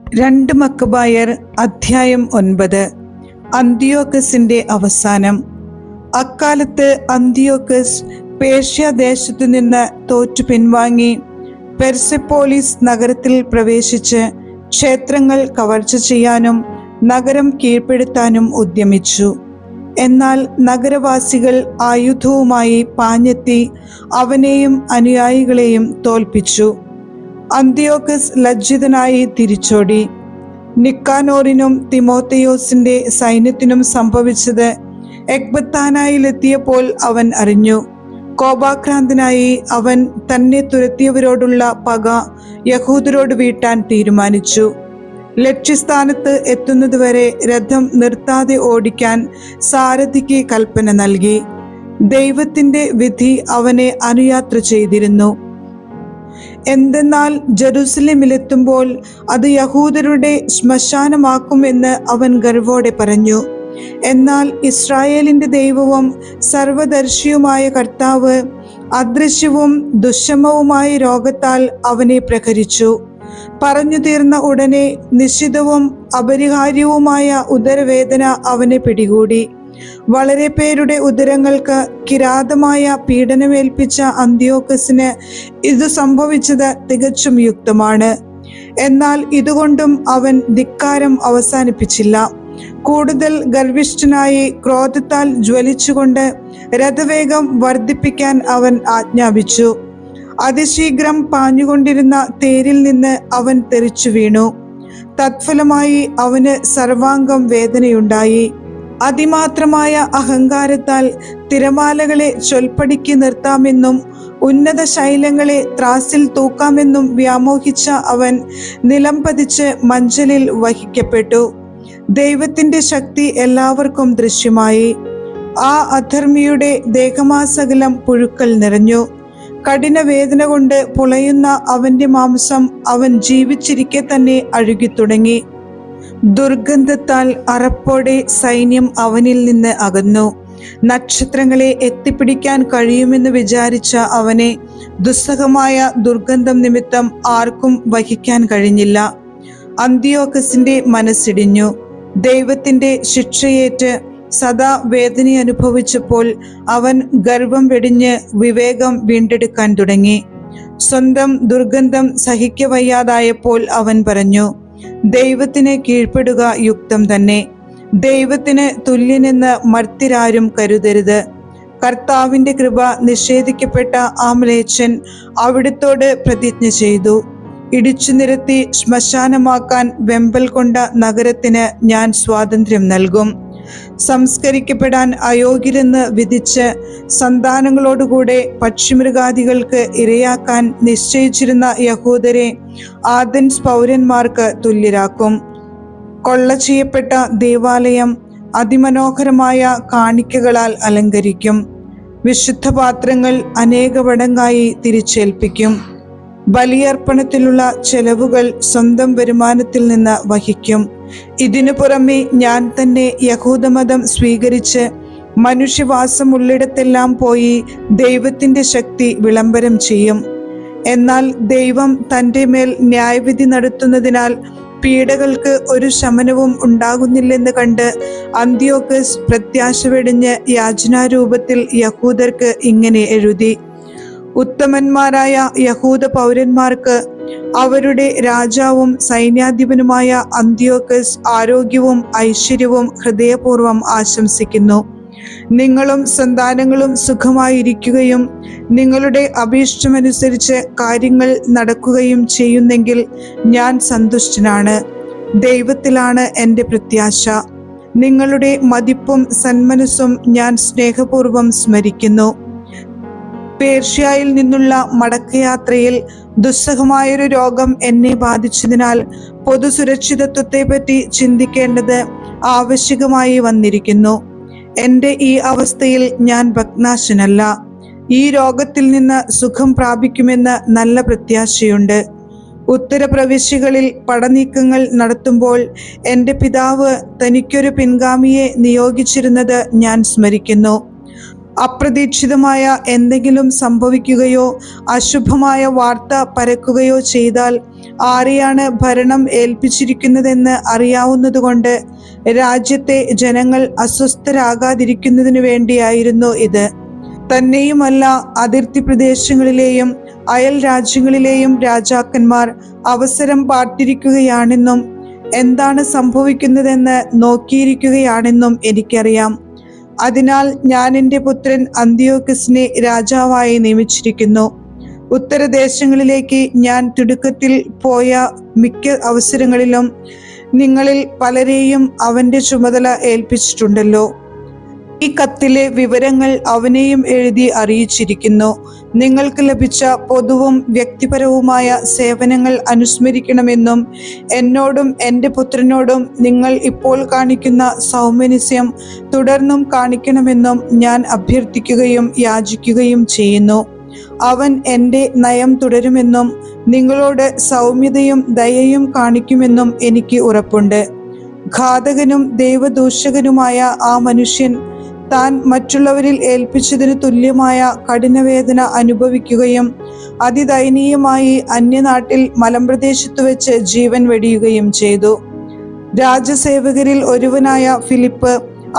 രണ്ട് മക്കബായർ അധ്യായം 9. അന്തിയോക്കസിന്റെ അവസാനം. അക്കാലത്ത് അന്തിയോക്കസ് പേർഷ്യ ദേശത്തു നിന്ന് തോറ്റു പിൻവാങ്ങി പെർസെപ്പോളിസ് നഗരത്തിൽ പ്രവേശിച്ച് ക്ഷേത്രങ്ങൾ കവർച്ച ചെയ്യാനും നഗരം കീഴ്പ്പെടുത്താനും ഉദ്യമിച്ചു. എന്നാൽ നഗരവാസികൾ ആയുധവുമായി പാഞ്ഞെത്തി അവനെയും അനുയായികളെയും തോൽപ്പിച്ചു. അന്തിയോക്കസ് ലജ്ജിതനായി തിരിച്ചോടി. നിക്കാനോറിനും തിമോഥെയോസിന്റെ സൈന്യത്തിനും സംഭവിച്ചത് എക്ബത്താനായിലെത്തിയപ്പോൾ അവൻ അറിഞ്ഞു. കോപാക്രാന്തനായി അവൻ തന്നെ തുരത്തിയവരോടുള്ള പക യഹൂദരോട് വീട്ടാൻ തീരുമാനിച്ചു. ലക്ഷ്യസ്ഥാനത്ത് എത്തുന്നതുവരെ രഥം നിർത്താതെ ഓടിക്കാൻ സാരഥിക്ക് കൽപ്പന നൽകി. ദൈവത്തിന്റെ വിധി അവനെ അനുയാത്ര ചെയ്തിരുന്നു. എന്തെന്നാൽ ജെറുസലേമിലെത്തുമ്പോൾ അത് യഹൂദരുടെ ശ്മശാനമാക്കുമെന്ന് അവൻ ഗർവോടെ പറഞ്ഞു. എന്നാൽ ഇസ്രായേലിന്റെ ദൈവവും സർവദർശിയുമായ കർത്താവ് അദൃശ്യവും ദുശ്ശമവുമായ രോഗത്താൽ അവനെ പ്രഹരിച്ചു. പറഞ്ഞു തീർന്ന ഉടനെ നിശ്ചിതവും അപരിഹാര്യവുമായ ഉദരവേദന അവനെ പിടികൂടി. വളരെ പേരുടെ ഉദരങ്ങൾക്ക് കിരാതമായ പീഡനമേൽപ്പിച്ച അന്തിയോക്കസിന് ഇത് സംഭവിച്ചത് തികച്ചും യുക്തമാണ്. എന്നാൽ ഇതുകൊണ്ടും അവൻ ധിക്കാരം അവസാനിപ്പിച്ചില്ല. കൂടുതൽ ഗർവിഷ്ഠനായി ക്രോധത്താൽ ജ്വലിച്ചുകൊണ്ട് രഥവേഗം വർദ്ധിപ്പിക്കാൻ അവൻ ആജ്ഞാപിച്ചു. അതിശീഘ്രം പാഞ്ഞുകൊണ്ടിരുന്ന തേരിൽ നിന്ന് അവൻ തെറിച്ചു വീണു. തത്ഫലമായി അവന് സർവാംഗം വേദനയുണ്ടായി. അതിമാത്രമായ അഹങ്കാരത്താൽ തിരമാലകളെ ചൊൽപ്പടിക്ക് നിർത്താമെന്നും ഉന്നത ശൈലങ്ങളെ ത്രാസിൽ തൂക്കാമെന്നും വ്യാമോഹിച്ച അവൻ നിലം പതിച്ച് മഞ്ചലിൽ വഹിക്കപ്പെട്ടു. ദൈവത്തിന്റെ ശക്തി എല്ലാവർക്കും ദൃശ്യമായി. ആ അധർമ്മിയുടെ ദേഹമാസകലം പുഴുക്കൾ നിറഞ്ഞു. കഠിന വേദന കൊണ്ട് പുളയുന്ന അവന്റെ മാംസം അവൻ ജീവിച്ചിരിക്കെ തന്നെ അഴുകിത്തുടങ്ങി. ദുർഗന്ധത്താൽ അറപ്പോടെ സൈന്യം അവനിൽ നിന്ന് അകന്നു. നക്ഷത്രങ്ങളെ എത്തിപ്പിടിക്കാൻ കഴിയുമെന്ന് വിചാരിച്ച അവനെ ദുസ്സഹമായ ദുർഗന്ധം നിമിത്തം ആർക്കും വഹിക്കാൻ കഴിഞ്ഞില്ല. അന്തിയോക്കസിന്റെ മനസ്സിടിഞ്ഞു. ദൈവത്തിന്റെ ശിക്ഷയേറ്റ് സദാ വേദന അനുഭവിച്ചപ്പോൾ അവൻ ഗർവം വെടിഞ്ഞ് വിവേകം വീണ്ടെടുക്കാൻ തുടങ്ങി. സ്വന്തം ദുർഗന്ധം സഹിക്കവയ്യാതായപ്പോൾ അവൻ പറഞ്ഞു, ദൈവത്തിന് കീഴ്പ്പെടുക യുക്തം തന്നെ. ദൈവത്തിന് തുല്യനെന്ന് മർത്യരാരും കരുതരുത്. കർത്താവിന്റെ കൃപ നിഷേധിക്കപ്പെട്ട ആ മ്ലേച്ഛൻ അവിടുത്തോട് പ്രതിജ്ഞ ചെയ്തു, ഇടിച്ചു നിരത്തി ശ്മശാനമാക്കാൻ വെമ്പൽ കൊണ്ട നഗരത്തിന് ഞാൻ സ്വാതന്ത്ര്യം നൽകും. സംസ്കരിക്കപ്പെടാൻ അയോഗ്യരെന്ന് വിധിച്ച് സന്താനങ്ങളോടുകൂടെ പക്ഷിമൃഗാദികൾക്ക് ഇരയാക്കാൻ നിശ്ചയിച്ചിരുന്ന യഹൂദരെ ആഥൻസ് പൗരന്മാർക്ക് തുല്യരാക്കും. കൊള്ള ചെയ്യപ്പെട്ട ദേവാലയം അതിമനോഹരമായ കാണിക്കകളാൽ അലങ്കരിക്കും. വിശുദ്ധ പാത്രങ്ങൾ അനേകമടങ്ങായി തിരിച്ചേൽപ്പിക്കും. ബലിയർപ്പണത്തിലുള്ള ചെലവുകൾ സ്വന്തം വരുമാനത്തിൽ നിന്ന് വഹിക്കും. ഇതിനു പുറമെ ഞാൻ തന്നെ യഹൂദമതം സ്വീകരിച്ച് മനുഷ്യവാസമുള്ളിടത്തെല്ലാം പോയി ദൈവത്തിന്റെ ശക്തി വിളംബരം ചെയ്യും. എന്നാൽ ദൈവം തൻ്റെ മേൽ ന്യായവിധി നടത്തുന്നതിനാൽ പീഡകൾക്ക് ഒരു ശമനവും ഉണ്ടാകുന്നില്ലെന്ന് കണ്ട് അന്തിയോക്കസ് പ്രത്യാശ വെടിഞ്ഞ് യാചനാരൂപത്തിൽ യഹൂദർക്ക് ഇങ്ങനെ എഴുതി: ഉത്തമന്മാരായ യഹൂദ പൗരന്മാർക്ക് അവരുടെ രാജാവും സൈന്യാധിപനുമായ അന്തിയോക്കസ് ആരോഗ്യവും ഐശ്വര്യവും ഹൃദയപൂർവ്വം ആശംസിക്കുന്നു. നിങ്ങളും സന്താനങ്ങളും സുഖമായിരിക്കുകയും നിങ്ങളുടെ അഭീഷ്ടമനുസരിച്ച് കാര്യങ്ങൾ നടക്കുകയും ചെയ്യുന്നെങ്കിൽ ഞാൻ സന്തുഷ്ടനാണ്. ദൈവത്തിലാണ് എൻ്റെ പ്രത്യാശ. നിങ്ങളുടെ മതിപ്പും സന്മനസ്സും ഞാൻ സ്നേഹപൂർവ്വം സ്മരിക്കുന്നു. പേർഷ്യയിൽ നിന്നുള്ള മടക്കയാത്രയിൽ ദുസ്സഹമായൊരു രോഗം എന്നെ ബാധിച്ചതിനാൽ പൊതുസുരക്ഷിതത്വത്തെ പറ്റി ചിന്തിക്കേണ്ടത് ആവശ്യകമായി വന്നിരിക്കുന്നു. എൻ്റെ ഈ അവസ്ഥയിൽ ഞാൻ ഭഗ്നാശനല്ല. ഈ രോഗത്തിൽ നിന്ന് സുഖം പ്രാപിക്കുമെന്ന് നല്ല പ്രത്യാശയുണ്ട്. ഉത്തരപ്രവിശ്യകളിൽ പടനീക്കങ്ങൾ നടത്തുമ്പോൾ എൻ്റെ പിതാവ് തനിക്കൊരു പിൻഗാമിയെ നിയോഗിച്ചിരുന്നത് ഞാൻ സ്മരിക്കുന്നു. അപ്രതീക്ഷിതമായ എന്തെങ്കിലും സംഭവിക്കുകയോ അശുഭമായ വാർത്ത പരക്കുകയോ ചെയ്താൽ ആരെയാണ് ഭരണം ഏൽപ്പിച്ചിരിക്കുന്നതെന്ന് അറിയാവുന്നതുകൊണ്ട് രാജ്യത്തെ ജനങ്ങൾ അസ്വസ്ഥരാകാതിരിക്കുന്നതിനു വേണ്ടിയായിരുന്നു ഇത്. തന്നെയുമല്ല, അതിർത്തി പ്രദേശങ്ങളിലെയും അയൽ രാജ്യങ്ങളിലെയും രാജാക്കന്മാർ അവസരം പാർത്തിരിക്കുകയാണെന്നും എന്താണ് സംഭവിക്കുന്നതെന്ന് നോക്കിയിരിക്കുകയാണെന്നും എനിക്കറിയാം. അതിനാൽ ഞാൻ എൻ്റെ പുത്രൻ അന്തിയോക്കസിനെ രാജാവായി നിയമിച്ചിരിക്കുന്നു. ഉത്തരദേശങ്ങളിലേക്ക് ഞാൻ തിടുക്കത്തിൽ പോയ മിക്ക അവസരങ്ങളിലും നിങ്ങളിൽ പലരെയും അവൻ്റെ ചുമതല ഏൽപ്പിച്ചിട്ടുണ്ടല്ലോ. ഈ കത്തിലെ വിവരങ്ങൾ അവനെയും എഴുതി അറിയിച്ചിരിക്കുന്നു. നിങ്ങൾക്ക് ലഭിച്ച പൊതുവും വ്യക്തിപരവുമായ സേവനങ്ങൾ അനുസ്മരിക്കണമെന്നും എന്നോടും എൻ്റെ പുത്രനോടും നിങ്ങൾ ഇപ്പോൾ കാണിക്കുന്ന സൗമനസ്യം തുടർന്നും കാണിക്കണമെന്നും ഞാൻ അഭ്യർത്ഥിക്കുകയും യാചിക്കുകയും ചെയ്യുന്നു. അവൻ എൻ്റെ നയം തുടരുമെന്നും നിങ്ങളോട് സൗമ്യതയും ദയയും കാണിക്കുമെന്നും എനിക്ക് ഉറപ്പുണ്ട്. ഘാതകനും ദൈവദൂഷകനുമായ ആ മനുഷ്യൻ താൻ മറ്റുള്ളവരിൽ ഏൽപ്പിച്ചതിന് തുല്യമായ കഠിനവേദന അനുഭവിക്കുകയും അതിദയനീയമായി അന്യനാട്ടിൽ മലമ്പ്രദേശത്തു വെച്ച് ജീവൻ വെടിയുകയും ചെയ്തു. രാജസേവകരിൽ ഒരുവനായ ഫിലിപ്പ്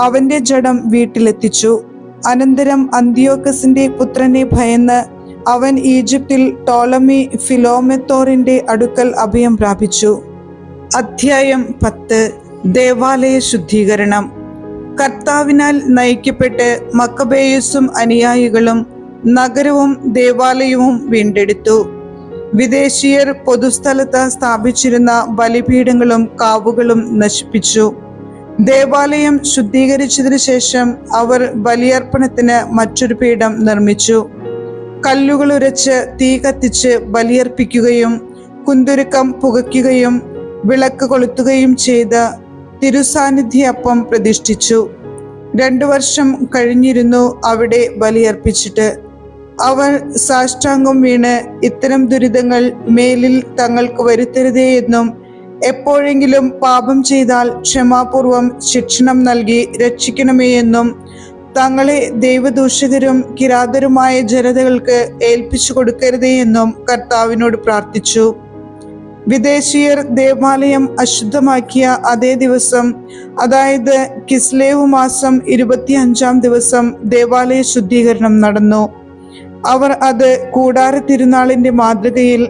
അവന്റെ ജഡം വീട്ടിലെത്തിച്ചു. അനന്തരം അന്തിയോക്കസിന്റെ പുത്രനെ ഭയന്ന് അവൻ ഈജിപ്തിൽ ടോളമി ഫിലോമെത്തോറിന്റെ അടുക്കൽ അഭയം പ്രാപിച്ചു. അധ്യായം 10. ദേവാലയ ശുദ്ധീകരണം. കർത്താവിനാൽ നയിക്കപ്പെട്ട് മക്കബേയുസും അനുയായികളും നഗരവും ദേവാലയവും വീണ്ടെടുത്തു. വിദേശീയർ പൊതുസ്ഥലത്ത് സ്ഥാപിച്ചിരുന്ന ബലിപീഠങ്ങളും കാവുകളും നശിപ്പിച്ചു. ദേവാലയം ശുദ്ധീകരിച്ചതിനു ശേഷം അവർ ബലിയർപ്പണത്തിന് മറ്റൊരു പീഠം നിർമ്മിച്ചു. കല്ലുകൾ ഉരച്ച് തീ കത്തിച്ച് ബലിയർപ്പിക്കുകയും കുന്തുരുക്കം പുകയ്ക്കുകയും വിളക്ക് കൊളുത്തുകയും ചെയ്ത് തിരുസാന്നിധ്യപ്പം പ്രതിഷ്ഠിച്ചു. 2 വർഷം കഴിഞ്ഞിരുന്നു അവിടെ ബലിയർപ്പിച്ചിട്ട്. അവർ സാഷ്ടാംഗം വീണ് ഇത്തരം ദുരിതങ്ങൾ മേലിൽ തങ്ങൾക്ക് വരുത്തരുതേ എന്നും എപ്പോഴെങ്കിലും പാപം ചെയ്താൽ ക്ഷമാപൂർവം ശിക്ഷണം നൽകി രക്ഷിക്കണമേ എന്നും തങ്ങളെ ദൈവദൂഷകരും കിരാതരുമായ ജനതകൾക്ക് ഏൽപ്പിച്ചു കൊടുക്കരുതേ എന്നും കർത്താവിനോട് പ്രാർത്ഥിച്ചു. വിദേശീയർ ദേവാലയം അശുദ്ധമാക്കിയ അതേ ദിവസം, അതായത് കിസ്ലേവ് മാസം 25-ാം ദിവസം ദേവാലയ ശുദ്ധീകരണം നടന്നു. അവർ അത് കൂടാര തിരുനാളിന്റെ മാതൃകയിൽ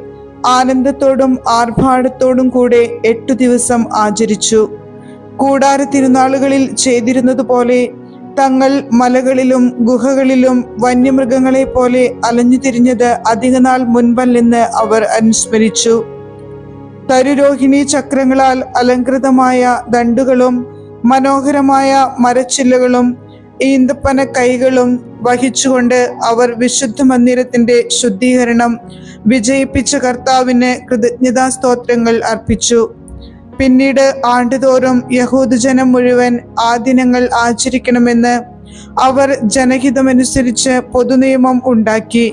ആനന്ദത്തോടും ആർഭാടത്തോടും കൂടെ 8 ദിവസം ആചരിച്ചു. കൂടാര തിരുനാളുകളിൽ ചെയ്തിരുന്നതുപോലെ തങ്ങൾ മലകളിലും ഗുഹകളിലും വന്യമൃഗങ്ങളെ പോലെ അലഞ്ഞു തിരിഞ്ഞത് അധികനാൾ മുൻപല്ലെന്ന് അവർ അനുസ്മരിച്ചു. തരുരോഹിണി ചക്രങ്ങളാൽ അലങ്കൃതമായ ദണ്ഡുകളും മനോഹരമായ മരച്ചില്ലകളും ഈന്തപ്പന കൈകളും വഹിച്ചുകൊണ്ട് അവർ വിശുദ്ധ മന്ദിരത്തിന്റെ ശുദ്ധീകരണം വിജയിപ്പിച്ച കർത്താവിന് കൃതജ്ഞതാസ്തോത്രങ്ങൾ അർപ്പിച്ചു. പിന്നീട് ആണ്ടുതോറും യഹൂദജനം മുഴുവൻ ആ ദിനങ്ങൾ ആചരിക്കണമെന്ന് അവർ ജനഹിതമനുസരിച്ച് പൊതുനിയമം ഉണ്ടാക്കി.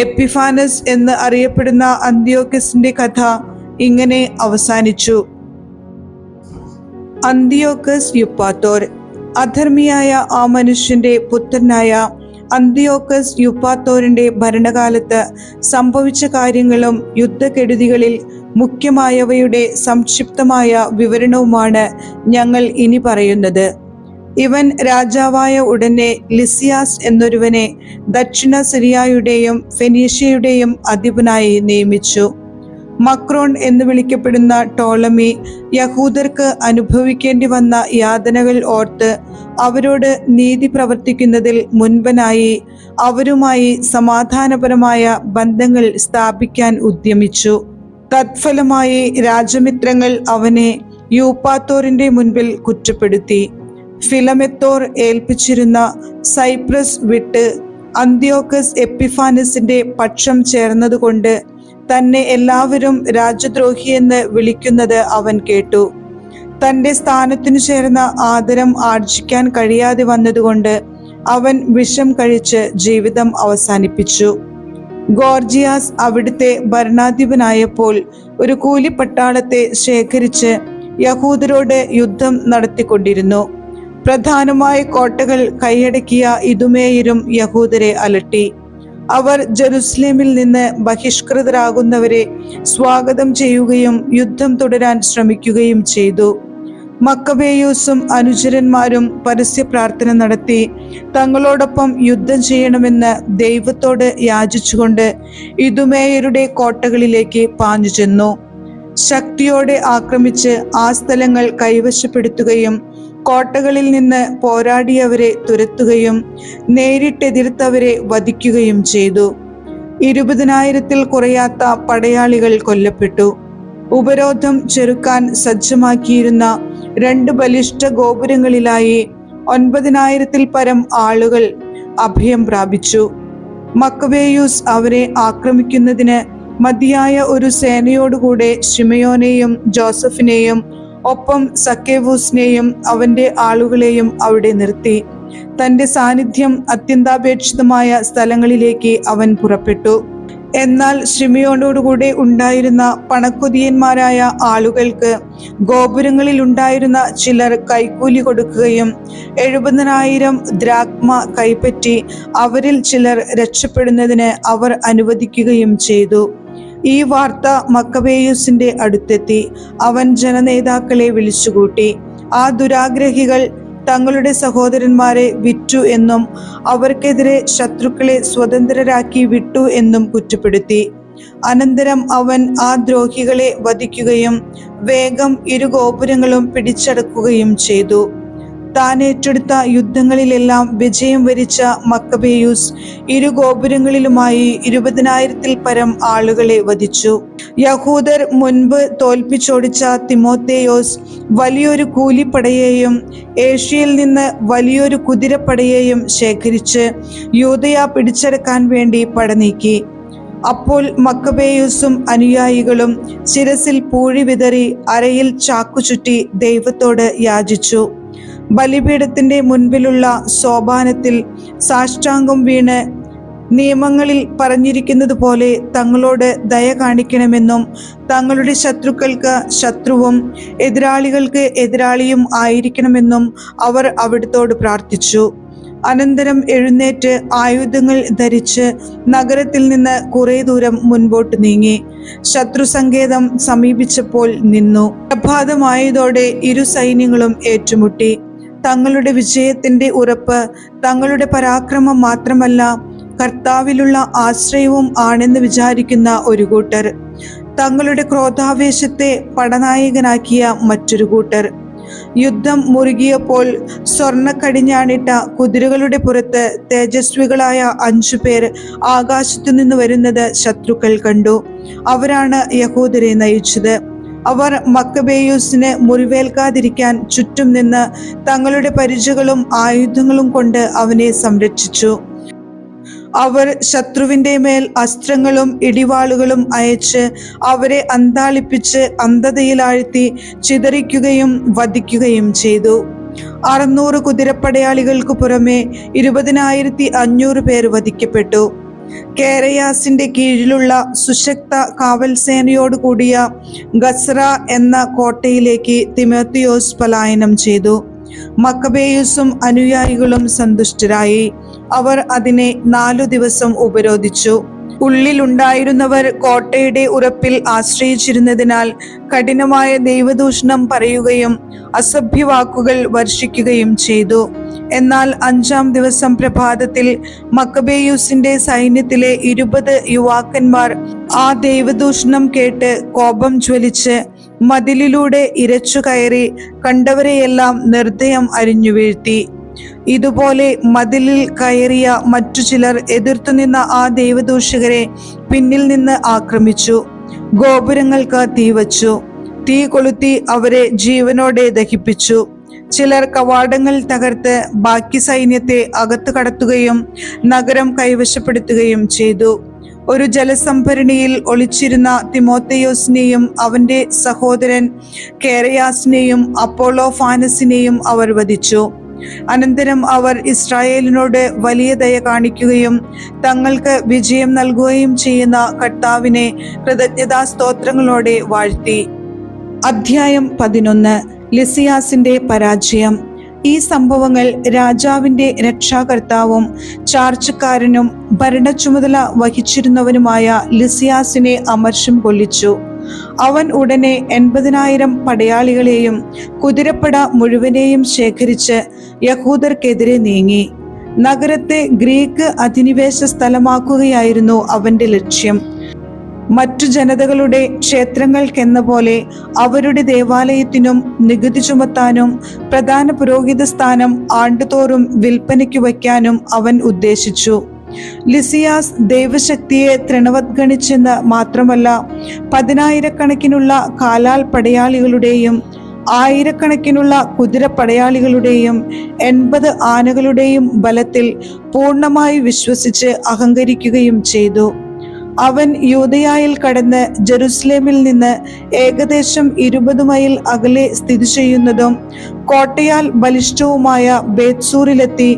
എപ്പിഫാനസ് എന്ന് അറിയപ്പെടുന്ന അന്തിയോക്കസിന്റെ കഥ ഇങ്ങനെ അവസാനിച്ചു. അന്തിയോക്കസ് യുപ്പാത്തോർ. അധർമ്മിയായ ആ മനുഷ്യന്റെ പുത്രനായ അന്തിയോക്കസ് യുപ്പാത്തോറിന്റെ ഭരണകാലത്ത് സംഭവിച്ച കാര്യങ്ങളും യുദ്ധക്കെടുതികളിൽ മുഖ്യമായവയുടെ സംക്ഷിപ്തമായ വിവരണവുമാണ് ഞങ്ങൾ ഇനി പറയുന്നത്. ഇവൻ രാജാവായ ഉടനെ ലിസിയാസ് എന്നൊരുവനെ ദക്ഷിണ സിറിയയുടെയും ഫെനീഷ്യയുടെയും അധിപനായി നിയമിച്ചു. മക്രോൺ എന്ന് വിളിക്കപ്പെടുന്ന ടോളമി യഹൂദർക്ക് അനുഭവിക്കേണ്ടി വന്ന യാതനകൾ ഓർത്ത് അവരോട് നീതി പ്രവർത്തിക്കുന്നതിൽ മുൻപനായി അവരുമായി സമാധാനപരമായ ബന്ധങ്ങൾ സ്ഥാപിക്കാൻ ഉദ്യമിച്ചു. തത്ഫലമായി രാജമിത്രങ്ങൾ അവനെ യൂപ്പാത്തോറിന്റെ മുൻപിൽ കുറ്റപ്പെടുത്തി. ഫിലമെത്തോർ ഏൽപ്പിച്ചിരുന്ന സൈപ്രസ് വിട്ട് അന്തിയോക്കസ് എപ്പിഫാനസിന്റെ പക്ഷം ചേർന്നതുകൊണ്ട് തന്നെ എല്ലാവരും രാജദ്രോഹിയെന്ന് വിളിക്കുന്നത് അവൻ കേട്ടു. തന്റെ സ്ഥാനത്തിനു ചേർന്ന ആദരം ആർജിക്കാൻ കഴിയാതെ വന്നതുകൊണ്ട് അവൻ വിഷം കഴിച്ച് ജീവിതം അവസാനിപ്പിച്ചു. ഗോർജിയാസ് അവിടുത്തെ ഭരണാധിപനായപ്പോൾ ഒരു കൂലിപ്പട്ടാളത്തെ ശേഖരിച്ച് യഹൂദരോട് യുദ്ധം നടത്തിക്കൊണ്ടിരുന്നു. പ്രധാനമായ കോട്ടകൾ കൈയടക്കിയ ഇദുമേയരും യഹൂദരെ അലട്ടി. അവർ ജെറുസലേമിൽ നിന്ന് ബഹിഷ്കൃതരാകുന്നവരെ സ്വാഗതം ചെയ്യുകയും യുദ്ധം തുടരാൻ ശ്രമിക്കുകയും ചെയ്തു. മക്കബേയൂസും അനുചരന്മാരും പരസ്യ പ്രാർത്ഥന നടത്തി തങ്ങളോടൊപ്പം യുദ്ധം ചെയ്യണമെന്ന് ദൈവത്തോട് യാചിച്ചുകൊണ്ട് ഇദുമേയരുടെ കോട്ടകളിലേക്ക് പാഞ്ഞു ചെന്നു. ശക്തിയോടെ ആക്രമിച്ച് ആ സ്ഥലങ്ങൾ കൈവശപ്പെടുത്തുകയും കോട്ടകളിൽ നിന്ന് പോരാടിയവരെ തുരത്തുകയും നേരിട്ടെതിർത്തവരെ വധിക്കുകയും ചെയ്തു. 20,000-ൽ കുറയാത്ത പടയാളികൾ കൊല്ലപ്പെട്ടു. ഉപരോധം ചെറുക്കാൻ സജ്ജമാക്കിയിരുന്ന 2 ബലിഷ്ഠ ഗോപുരങ്ങളിലായി 9,000-ൽ പരം ആളുകൾ അഭയം പ്രാപിച്ചു. മക്കബേയൂസ് അവരെ ആക്രമിക്കുന്നതിന് മതിയായ ഒരു സേനയോടുകൂടെ ശിമയോനെയും ജോസഫിനെയും ഒപ്പം സക്കേവൂസിനെയും അവന്റെ ആളുകളെയും അവിടെ നിർത്തി. തന്റെ സാന്നിധ്യം അത്യന്താപേക്ഷിതമായ സ്ഥലങ്ങളിലേക്ക് അവൻ പുറപ്പെട്ടു. എന്നാൽ ശിമയോനോടുകൂടെ ഉണ്ടായിരുന്ന പണക്കൊതിയന്മാരായ ആളുകൾക്ക് ഗോപുരങ്ങളിൽ ഉണ്ടായിരുന്ന ചിലർ കൈക്കൂലി കൊടുക്കുകയും 70,000 ദ്രാഗ്മ കൈപ്പറ്റി അവരിൽ ചിലർ രക്ഷപ്പെടുന്നതിന് അവർ അനുവദിക്കുകയും ചെയ്തു. ഈ വാർത്ത മക്കബേയൂസിന്റെ അടുത്തെത്തി. അവൻ ജനനേതാക്കളെ വിളിച്ചുകൂട്ടി. ആ ദുരാഗ്രഹികൾ തങ്ങളുടെ സഹോദരന്മാരെ വിറ്റു എന്നും അവർക്കെതിരെ ശത്രുക്കളെ സ്വതന്ത്രരാക്കി വിട്ടു എന്നും കുറ്റപ്പെടുത്തി. അനന്തരം അവൻ ആ ദ്രോഹികളെ വധിക്കുകയും വേഗം 2 ഗോപുരങ്ങളും പിടിച്ചടക്കുകയും ചെയ്തു. താൻ ഏറ്റെടുത്ത യുദ്ധങ്ങളിലെല്ലാം വിജയം വരിച്ച മക്കബേയൂസ് 2 ഗോപുരങ്ങളിലുമായി 20,000-ൽ പരം ആളുകളെ വധിച്ചു. യഹൂദർ മുൻപ് തോൽപ്പിച്ചോടിച്ച തിമോത്തേയോസ് വലിയൊരു കൂലിപ്പടയെയും ഏഷ്യയിൽ നിന്ന് വലിയൊരു കുതിരപ്പടയെയും ശേഖരിച്ച് യൂദയ പിടിച്ചെടുക്കാൻ വേണ്ടി പടനീക്കി. അപ്പോൾ മക്കബേയൂസും അനുയായികളും ശിരസിൽ പൂഴി വിതറി അരയിൽ ചാക്കുചുറ്റി ദൈവത്തോട് യാചിച്ചു. ബലിപീഠത്തിന്റെ മുൻപിലുള്ള സോപാനത്തിൽ സാഷ്ടാംഗം വീണ് നിയമങ്ങളിൽ പറഞ്ഞിരിക്കുന്നത് പോലെ തങ്ങളോട് ദയ കാണിക്കണമെന്നും തങ്ങളുടെ ശത്രുക്കൾക്ക് ശത്രുവും എതിരാളികൾക്ക് എതിരാളിയും ആയിരിക്കണമെന്നും അവർ അവിടുത്തോട് പ്രാർത്ഥിച്ചു. അനന്തരം എഴുന്നേറ്റ് ആയുധങ്ങൾ ധരിച്ച് നഗരത്തിൽ നിന്ന് കുറെ ദൂരം മുൻപോട്ട് നീങ്ങി. ശത്രുസങ്കേതം സമീപിച്ചപ്പോൾ നിന്നു. പ്രഭാതമായതോടെ 2 സൈന്യങ്ങളും ഏറ്റുമുട്ടി. തങ്ങളുടെ വിജയത്തിന്റെ ഉറപ്പ് തങ്ങളുടെ പരാക്രമം മാത്രമല്ല, കർത്താവിലുള്ള ആശ്രയവും ആണെന്ന് വിചാരിക്കുന്ന ഒരു കൂട്ടർ, തങ്ങളുടെ ക്രോധാവേശത്തെ പടനായകനാക്കിയ മറ്റൊരു കൂട്ടർ. യുദ്ധം മുറുകിയപ്പോൾ സ്വർണ്ണക്കടിഞ്ഞാണിട്ട കുതിരകളുടെ പുറത്ത് തേജസ്വികളായ 5 പേർ ആകാശത്തു നിന്ന് വരുന്നത് ശത്രുക്കൾ കണ്ടു. അവരാണ് യഹൂദരെ നയിച്ചത്. അവർ മക്കബേയൂസിന് മുറിവേൽക്കാതിരിക്കാൻ ചുറ്റും നിന്ന് തങ്ങളുടെ പരിചകളും ആയുധങ്ങളും കൊണ്ട് അവനെ സംരക്ഷിച്ചു. അവർ ശത്രുവിന്റെ മേൽ അസ്ത്രങ്ങളും ഇടിവാളുകളും അയച്ച് അവരെ അന്താളിപ്പിച്ച് അന്ധതയിലാഴ്ത്തി ചിതറിക്കുകയും വധിക്കുകയും ചെയ്തു. 600 കുതിരപ്പടയാളികൾക്ക് പുറമെ 20,500 പേർ വധിക്കപ്പെട്ടു. കേരയാസിന്റെ കീഴിലുള്ള സുശക്ത കാവൽ സേനയോട് കൂടിയ ഗസ്ര എന്ന കോട്ടയിലേക്ക് തിമോത്തിയോസ് പലായനം ചെയ്തു. മക്കബേയൂസും അനുയായികളും സന്തുഷ്ടരായി. അവർ അതിനെ 4 ദിവസം ഉപരോധിച്ചു. ഉള്ളിലുണ്ടായിരുന്നവർ കോട്ടയുടെ ഉറപ്പിൽ ആശ്രയിച്ചിരുന്നതിനാൽ കഠിനമായ ദൈവദൂഷണം പറയുകയും അസഭ്യവാക്കുകൾ വർഷിക്കുകയും ചെയ്തു. എന്നാൽ 5-ാം ദിവസം പ്രഭാതത്തിൽ മക്കബേയൂസിന്റെ സൈന്യത്തിലെ 20 യുവാക്കന്മാർ ആ ദൈവദൂഷണം കേട്ട് കോപം ജ്വലിച്ച് മതിലിലൂടെ ഇരച്ചു കയറി കണ്ടവരെയെല്ലാം നിർദ്ദയം അരിഞ്ഞു വീഴ്ത്തി. ഇതുപോലെ മതിലിൽ കയറിയ മറ്റു ചിലർ എതിർത്തുനിന്ന ആ ദൈവദൂഷകരെ പിന്നിൽ നിന്ന് ആക്രമിച്ചു. ഗോപുരങ്ങൾക്ക് തീവച്ചു. തീ കൊളുത്തി അവരെ ജീവനോടെ ദഹിപ്പിച്ചു. ചിലർ കവാടങ്ങൾ തകർത്ത് ബാക്കി സൈന്യത്തെ അകത്തു കടത്തുകയും നഗരം കൈവശപ്പെടുത്തുകയും ചെയ്തു. ഒരു ജലസംഭരണിയിൽ ഒളിച്ചിരുന്ന തിമോത്തേയോസിനെയും അവന്റെ സഹോദരൻ കേരയാസിനെയും അപ്പോളോഫാനസിനെയും അവർ വധിച്ചു. അനന്തരം അവർ ഇസ്രായേലിനോട് വലിയ ദയ കാണിക്കുകയും തങ്ങൾക്ക് വിജയം നൽകുകയും ചെയ്യുന്ന കർത്താവിനെ കൃതജ്ഞതാ സ്തോത്രങ്ങളോടെ വാഴ്ത്തി. അധ്യായം 11. ലിസിയാസിന്റെ പരാജയം. ഈ സംഭവങ്ങൾ രാജാവിന്റെ രക്ഷാകർത്താവും ചാർച്ചക്കാരനും ഭരണ ചുമതല വഹിച്ചിരുന്നവനുമായ ലിസിയാസിനെ അമർഷം കൊള്ളിച്ചു. അവൻ ഉടനെ 80,000 പടയാളികളെയും കുതിരപ്പട മുഴുവനെയും ശേഖരിച്ച് യഹൂദർക്കെതിരെ നീങ്ങി. നഗരത്തെ ഗ്രീക്ക് അധിനിവേശ സ്ഥലമാക്കുകയായിരുന്നു അവന്റെ ലക്ഷ്യം. മറ്റു ജനതകളുടെ ക്ഷേത്രങ്ങൾക്കെന്ന പോലെ അവരുടെ ദേവാലയത്തിനും നികുതി ചുമത്താനും പ്രധാന പുരോഹിത സ്ഥാനം ആണ്ടുതോറും വിൽപ്പനയ്ക്ക് വയ്ക്കാനും അവൻ ഉദ്ദേശിച്ചു. ലിസിയാസ് ദൈവശക്തിയെ തൃണവത്ഗണിച്ചെന്ന് മാത്രമല്ല, 10,000-കണക്കിനുള്ള കാലാൽ പടയാളികളുടെയും 1,000-കണക്കിനുള്ള കുതിരപ്പടയാളികളുടെയും 80 ആനകളുടെയും ബലത്തിൽ പൂർണ്ണമായി വിശ്വസിച്ച് അഹങ്കരിക്കുകയും ചെയ്തു. അവൻ യൂദയായിൽ കടന്ന് ജെറുസലേമിൽ നിന്ന് ഏകദേശം 20 മൈൽ അകലെ സ്ഥിതി ചെയ്യുന്നതും കോട്ടയാൽ ബലിഷ്ഠവുമായ ബേത്സൂറിലെത്തി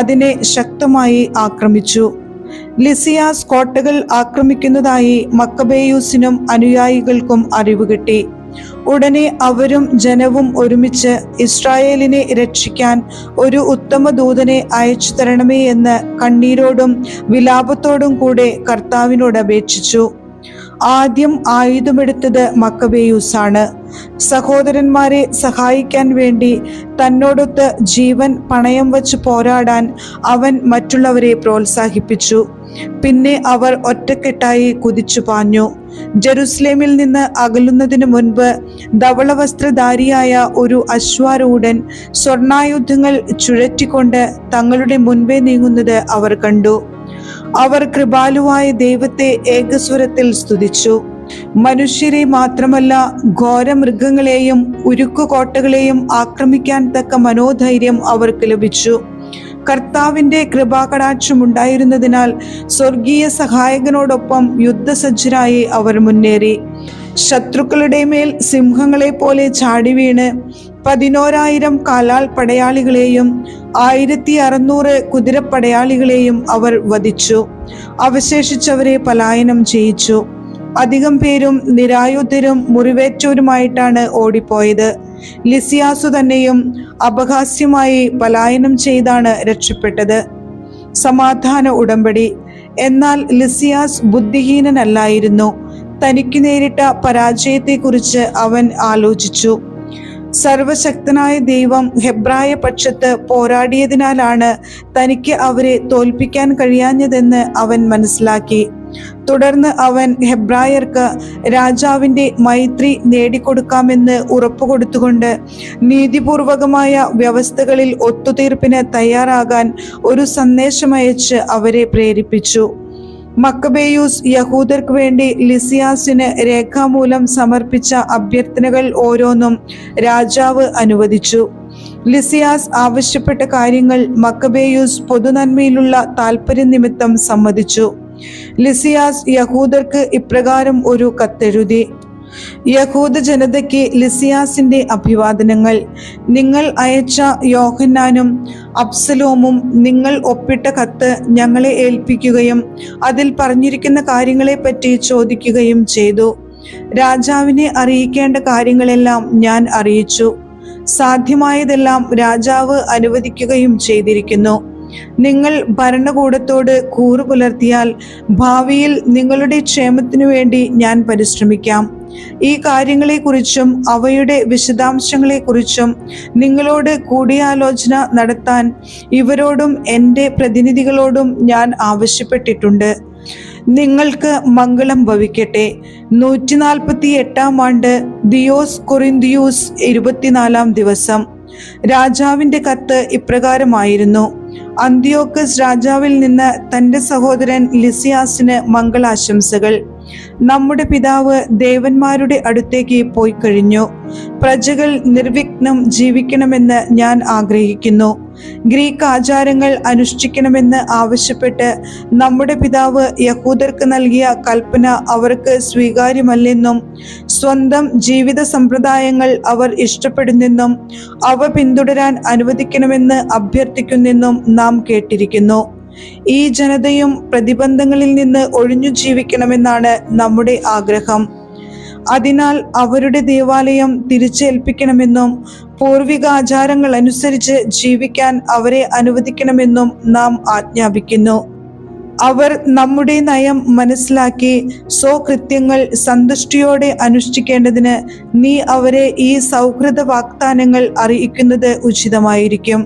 അതിനെ ശക്തമായി ആക്രമിച്ചു. ലിസിയാസ് കോട്ടകൾ ആക്രമിക്കുന്നതായി മക്കബേയൂസിനും അനുയായികൾക്കും അറിവ് കിട്ടി. ഉടനെ അവരും ജനവും ഒരുമിച്ച് ഇസ്രായേലിനെ രക്ഷിക്കാൻ ഒരു ഉത്തമ ദൂതനെ അയച്ചു തരണമേ എന്ന് കണ്ണീരോടും വിലാപത്തോടും കൂടെ കർത്താവിനോട് അപേക്ഷിച്ചു. ആദ്യം ആയുധമെടുത്തത് മക്കബേയൂസാണ്. സഹോദരന്മാരെ സഹായിക്കാൻ വേണ്ടി തന്നോടൊത്ത് ജീവൻ പണയം വച്ച് പോരാടാൻ അവൻ മറ്റുള്ളവരെ പ്രോത്സാഹിപ്പിച്ചു. പിന്നെ അവർ ഒറ്റക്കെട്ടായി കുതിച്ചു പാഞ്ഞു. ജെറുസലേമിൽ നിന്ന് അകലുന്നതിനു മുൻപ് ധവളവസ്ത്രധാരിയായ ഒരു അശ്വാരൂഢൻ സ്വർണായുധങ്ങൾ ചുഴറ്റിക്കൊണ്ട് തങ്ങളുടെ മുൻപേ നീങ്ങുന്നത് അവർ കണ്ടു. അവർ കൃപാലുവായ ദൈവത്തെ ഏകസ്വരത്തിൽ സ്തുതിച്ചു. മനുഷ്യരെ മാത്രമല്ല, ഘോരമൃഗങ്ങളെയും ഉരുക്കുകോട്ടകളെയും ആക്രമിക്കാൻ തക്ക മനോധൈര്യം അവർക്ക് ലഭിച്ചു. കർത്താവിന്റെ കൃപാകടാക്ഷമുണ്ടായിരുന്നതിനാൽ സ്വർഗീയ സഹായകനോടൊപ്പം യുദ്ധസജ്ജരായി അവർ മുന്നേറി. ശത്രുക്കളുടെ മേൽ സിംഹങ്ങളെ പോലെ ചാടി വീണ് 11,000 കാലാൽ പടയാളികളെയും 1,600 കുതിരപ്പടയാളികളെയും അവർ വധിച്ചു. അവശേഷിച്ചവരെ പലായനം ചെയ്യിച്ചു. അധികം പേരും നിരായുധരും മുറിവേറ്റവരുമായിട്ടാണ് ഓടിപ്പോയത്. ലിസിയാസു തന്നെയും അപഹാസ്യമായി പലായനം ചെയ്താണ് രക്ഷപ്പെട്ടത്. സമാധാന ഉടമ്പടി. എന്നാൽ ലിസിയാസ് ബുദ്ധിഹീനനല്ലായിരുന്നു. തനിക്ക് നേരിട്ട പരാജയത്തെക്കുറിച്ച് അവൻ ആലോചിച്ചു. സർവശക്തനായ ദൈവം ഹെബ്രായ പക്ഷത്ത് പോരാടിയതിനാലാണ് തനിക്ക് അവരെ തോൽപ്പിക്കാൻ കഴിയാഞ്ഞതെന്ന് അവൻ മനസ്സിലാക്കി. തുടർന്ന് അവൻ ഹെബ്രായർക്ക് രാജാവിന്റെ മൈത്രി നേടിക്കൊടുക്കാമെന്ന് ഉറപ്പുകൊടുത്തുകൊണ്ട് നീതിപൂർവകമായ വ്യവസ്ഥകളിൽ ഒത്തുതീർപ്പിന് തയ്യാറാകാൻ ഒരു സന്ദേശമയച്ച് അവരെ പ്രേരിപ്പിച്ചു. മക്കബേയൂസ് യഹൂദർക്ക് വേണ്ടി ലിസിയാസിന് രേഖാമൂലം സമർപ്പിച്ച അഭ്യർത്ഥനകൾ ഓരോന്നും രാജാവ് അനുവദിച്ചു. ലിസിയാസ് ആവശ്യപ്പെട്ട കാര്യങ്ങൾ മക്കബേയൂസ് പൊതുനന്മയിലുള്ള താൽപര്യനിമിത്തം സമ്മതിച്ചു. ലിസിയാസ് യഹൂദർക്ക് ഇപ്രകാരം ഒരു കത്തെഴുതി: യഹൂദ ജനതയ്ക്ക് ലിസിയാസിന്റെ അഭിവാദനങ്ങൾ. നിങ്ങൾ അയച്ച യോഹന്നാനും അബ്സലോമും നിങ്ങൾ ഒപ്പിട്ട കത്ത് ഞങ്ങളെ ഏൽപ്പിക്കുകയും അതിൽ പറഞ്ഞിരിക്കുന്ന കാര്യങ്ങളെപ്പറ്റി ചോദിക്കുകയും ചെയ്തു. രാജാവിനെ അറിയിക്കേണ്ട കാര്യങ്ങളെല്ലാം ഞാൻ അറിയിച്ചു. സാധ്യമായതെല്ലാം രാജാവ് അനുവദിക്കുകയും ചെയ്തിരിക്കുന്നു. നിങ്ങൾ ഭരണകൂടത്തോട് കൂറു പുലർത്തിയാൽ ഭാവിയിൽ നിങ്ങളുടെ ക്ഷേമത്തിനു വേണ്ടി ഞാൻ പരിശ്രമിക്കാം. ഈ കാര്യങ്ങളെക്കുറിച്ചും അവയുടെ വിശദാംശങ്ങളെക്കുറിച്ചും നിങ്ങളോട് കൂടിയാലോചന നടത്താൻ ഇവരോടും എൻ്റെ പ്രതിനിധികളോടും ഞാൻ ആവശ്യപ്പെട്ടിട്ടുണ്ട്. നിങ്ങൾക്ക് മംഗളം ഭവിക്കട്ടെ. 148 ആണ്ട് ദിയോസ് കൊറിന്തിയൂസ് 24 ദിവസം. രാജാവിന്റെ കത്ത് ഇപ്രകാരമായിരുന്നു: അന്ത്യോക്കസ് രാജാവിൽ നിന്ന് തന്റെ സഹോദരൻ ലിസിയാസിന് മംഗളാശംസകൾ. നമ്മുടെ പിതാവ് ദേവന്മാരുടെ അടുത്തേക്ക് പോയി കഴിഞ്ഞു. പ്രജകൾ നിർവിഘ്നം ജീവിക്കണമെന്ന് ഞാൻ ആഗ്രഹിക്കുന്നു. ഗ്രീക്ക് ആചാരങ്ങൾ അനുഷ്ഠിക്കണമെന്ന് ആവശ്യപ്പെട്ട് നമ്മുടെ പിതാവ് യഹൂദർക്ക് നൽകിയ കൽപ്പന അവർക്ക് സ്വീകാര്യമല്ലെന്നും സ്വന്തം ജീവിത സമ്പ്രദായങ്ങൾ അവർ ഇഷ്ടപ്പെടുന്നെന്നും അവ പിന്തുടരാൻ അനുവദിക്കണമെന്ന് അഭ്യർത്ഥിക്കുന്നെന്നും നാം കേട്ടിരിക്കുന്നു. ഈ ജനതയും പ്രതിബന്ധങ്ങളിൽ നിന്ന് ഒഴിഞ്ഞു ജീവിക്കണമെന്നാണ് നമ്മുടെ ആഗ്രഹം. അതിനാൽ അവരുടെ ദേവാലയം തിരിച്ചേൽപ്പിക്കണമെന്നും പൂർവികാചാരങ്ങൾ അനുസരിച്ച് ജീവിക്കാൻ അവരെ അനുവദിക്കണമെന്നും നാം ആജ്ഞാപിക്കുന്നു. അവർ നമ്മുടെ നയം മനസ്സിലാക്കി സ്വകൃത്യങ്ങൾ സന്തുഷ്ടിയോടെ അനുഷ്ഠിക്കേണ്ടതിന് നീ അവരെ ഈ സൗഹൃദ വാഗ്ദാനങ്ങൾ അറിയിക്കുന്നത് ഉചിതമായിരിക്കും.